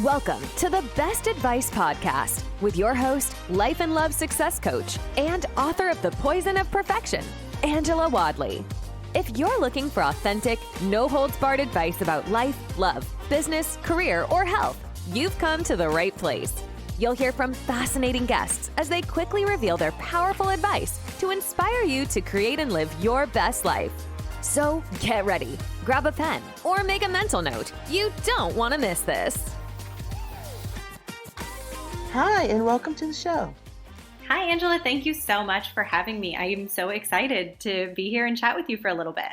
Welcome to the Best Advice Podcast with your host, life and love success coach, and author of The Poison of Perfection, Angela Wadley. If you're looking for authentic, no-holds-barred advice about life, love, business, career, or health, you've come to the right place. You'll hear from fascinating guests as they quickly reveal their powerful advice to inspire you to create and live your best life. So get ready, grab a pen, or make a mental note. You don't want to miss this. Hi, and welcome to the show. Hi, Angela. Thank you so much for having me. I am so excited to be here and chat with you for a little bit.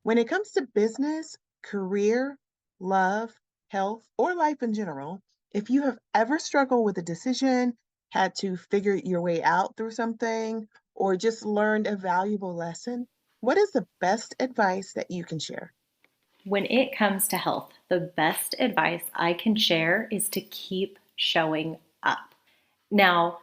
When it comes to business, career, love, health, or life in general, if you have ever struggled with a decision, had to figure your way out through something, or just learned a valuable lesson, what is the best advice that you can share? When it comes to health, the best advice I can share is to keep showing up. Now,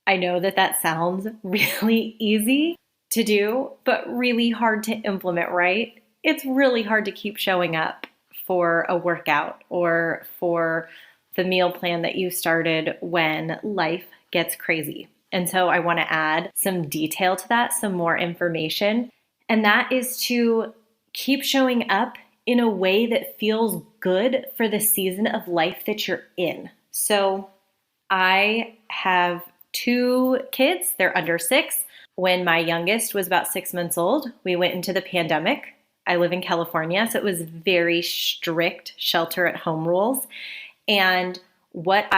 I know that sounds really easy to do, but really hard to implement, right? It's really hard to keep showing up for a workout or for the meal plan that you started when life gets crazy. And so I want to add some detail to that, some more information, and that is to keep showing up in a way that feels good for the season of life that you're in. So I have 2 kids. They're under 6. When my youngest was about 6 months old, we went into the pandemic. I live in California, so it was very strict shelter at home rules. And what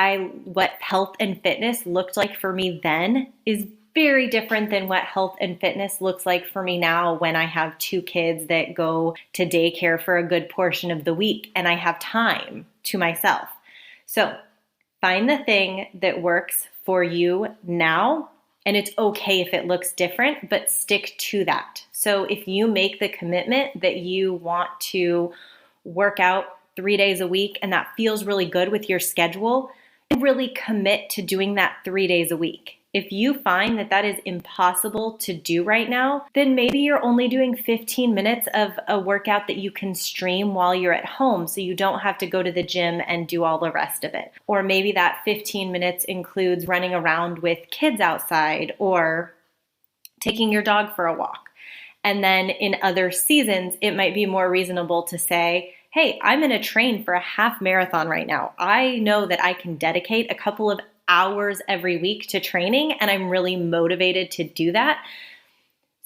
health and fitness looked like for me then is very different than what health and fitness looks like for me now when I have 2 kids that go to daycare for a good portion of the week and I have time to myself. So find the thing that works for you now, and it's okay if it looks different, but stick to that. So if you make the commitment that you want to work out 3 days a week and that feels really good with your schedule, really commit to doing that 3 days a week. If you find that is impossible to do right now, then maybe you're only doing 15 minutes of a workout that you can stream while you're at home so you don't have to go to the gym and do all the rest of it. Or maybe that 15 minutes includes running around with kids outside or taking your dog for a walk. And then in other seasons, it might be more reasonable to say, hey, I'm going to train for a half marathon right now. I know that I can dedicate a couple of hours every week to training, and I'm really motivated to do that.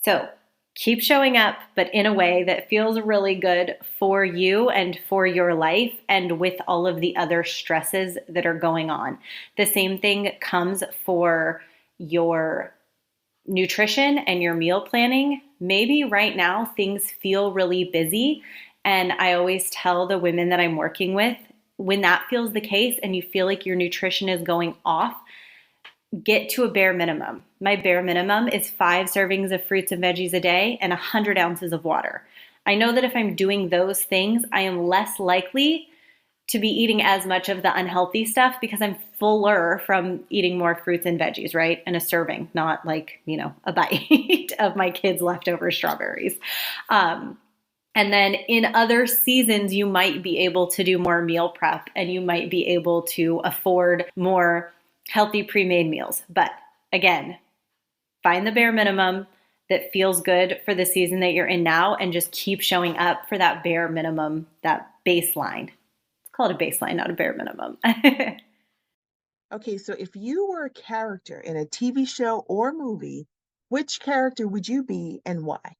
So keep showing up, but in a way that feels really good for you and for your life and with all of the other stresses that are going on. The same thing comes for your nutrition and your meal planning. Maybe right now things feel really busy, and I always tell the women that I'm working with, when that feels the case and you feel like your nutrition is going off, get to a bare minimum. My bare minimum is 5 servings of fruits and veggies a day and 100 ounces of water. I know that if I'm doing those things, I am less likely to be eating as much of the unhealthy stuff because I'm fuller from eating more fruits and veggies, right? And a serving, not like, a bite of my kids' leftover strawberries. And then in other seasons, you might be able to do more meal prep and you might be able to afford more healthy pre-made meals. But again, find the bare minimum that feels good for the season that you're in now and just keep showing up for that bare minimum, that baseline. It's called a baseline, not a bare minimum. Okay, so if you were a character in a TV show or movie, which character would you be and why?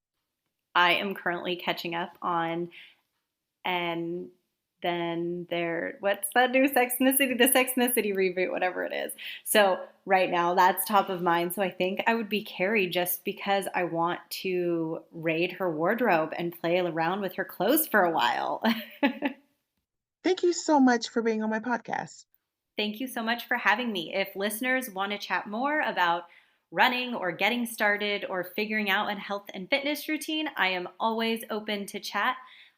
I am currently catching up on, and then what's that new Sex and the City? The Sex and the City reboot, whatever it is. So right now that's top of mind. So I think I would be Carrie just because I want to raid her wardrobe and play around with her clothes for a while. Thank you so much for being on my podcast. Thank you so much for having me. If listeners want to chat more about running or getting started or figuring out a health and fitness routine, I am always open to chat.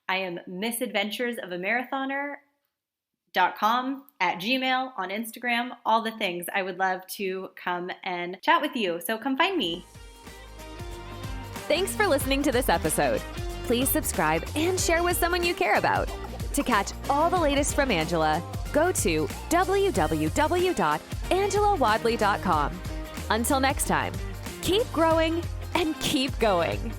I am missadventuresofaMarathoner.com, at Gmail, on Instagram, all the things. I would love to come and chat with you. So come find me. Thanks for listening to this episode. Please subscribe and share with someone you care about. To catch all the latest from Angela, go to www.angelawadley.com. Until next time, keep growing and keep going.